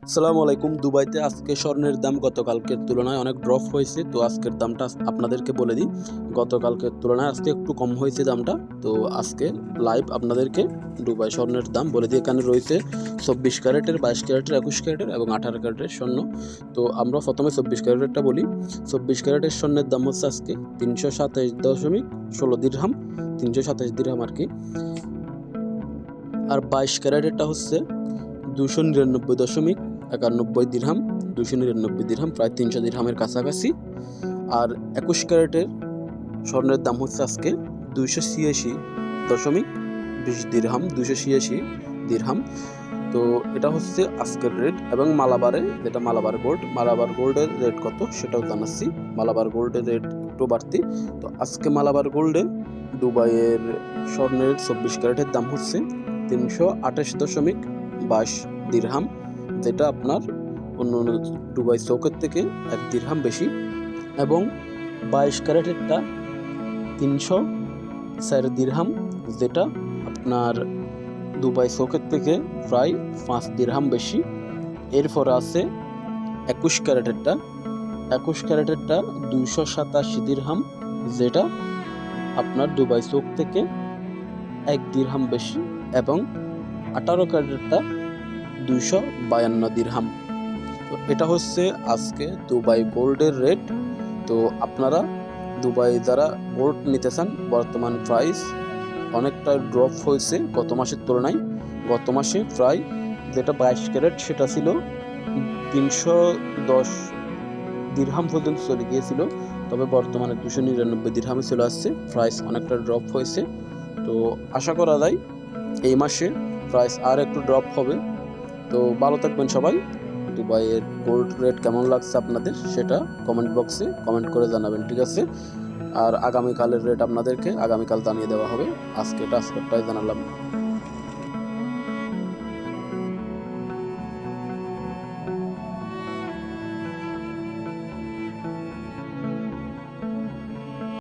আসসালামু আলাইকুম। দুবাইতে আজকে স্বর্ণের দাম গতকালকের তুলনায় অনেক ড্রপ হয়েছে। তো আজকের দামটা আপনাদেরকে বলে দিই। গতকালকের তুলনায় আজকে একটু কম হয়েছে দামটা। তো আজকে লাইভ আপনাদেরকে দুবাই স্বর্ণের দাম বলে দিই। এখানে রয়েছে 24 ক্যারেটের, 22 ক্যারেটের, 21 ক্যারেটের এবং 18 ক্যারেটের স্বর্ণ। তো আমরা প্রথমে 24 ক্যারেটেরটা বলি। 24 ক্যারেটের স্বর্ণের দাম হচ্ছে আজকে 327.16 দিরহাম, 327 দিরহাম আর কি। আর 22 ক্যারেটেরটা হচ্ছে 299.91 দিরহাম, 299 দিরহাম, প্রায় 300 দিরহামের কাছাকাছি। আর 21 ক্যারেটের স্বর্ণের দাম হচ্ছে আজকে 286.20 দিরহাম, 286 দিরহাম। তো এটা হচ্ছে আজকের রেট। এবং মালাবারে, যেটা মালাবার গোল্ডের রেট কত সেটাও জানাচ্ছি। মালাবার গোল্ডের রেট একটু বাড়তি। তো আজকে মালাবার গোল্ডে দুবাইয়ের স্বর্ণের 24 ক্যারেটের দাম হচ্ছে 328.22 দিরহাম, যেটা আপনার অন্য দুবাই চৌকের থেকে 1 দিরহাম বেশি। এবং 22 ক্যারেটেরটা 304 দিরহাম, যেটা আপনার দুবাই চৌকের থেকে প্রায় 5 দিরহাম বেশি। এরপরে আছে 21 ক্যারেটেরটা 287 দিরহাম, যেটা আপনার দুবাই চৌক থেকে 1 দিরহাম বেশি। এবং 18 ক্যারেটেরটা 252 দিরহাম। তো এটা হচ্ছে আজকে দুবাই গোল্ডের রেট। তো আপনারা দুবাই যারা গোল্ড নিতে চান, বর্তমান প্রাইস অনেকটা ড্রপ হয়েছে গত মাসের তুলনায়। গত মাসে প্রায় যেটা 22 ক্যারেট সেটা ছিল 310 দিরহাম পর্যন্ত চলে গিয়েছিল, তবে বর্তমানে 299 দিরহামে চলে আসছে। প্রাইস অনেকটা ড্রপ হয়েছে। তো আশা করা যায় এই মাসে প্রাইস আর একটু ড্রপ হবে। তো ভালো থাকবেন সবাই। দুবাইয়ের গোল্ড রেট কেমন লাগছে আপনাদের সেটা কমেন্ট বক্সে কমেন্ট করে জানাবেন, ঠিক আছে? আর আগামীকালের রেট আপনাদেরকে আগামীকাল জানিয়ে দেওয়া হবে। আজকেরটাই জানালাম।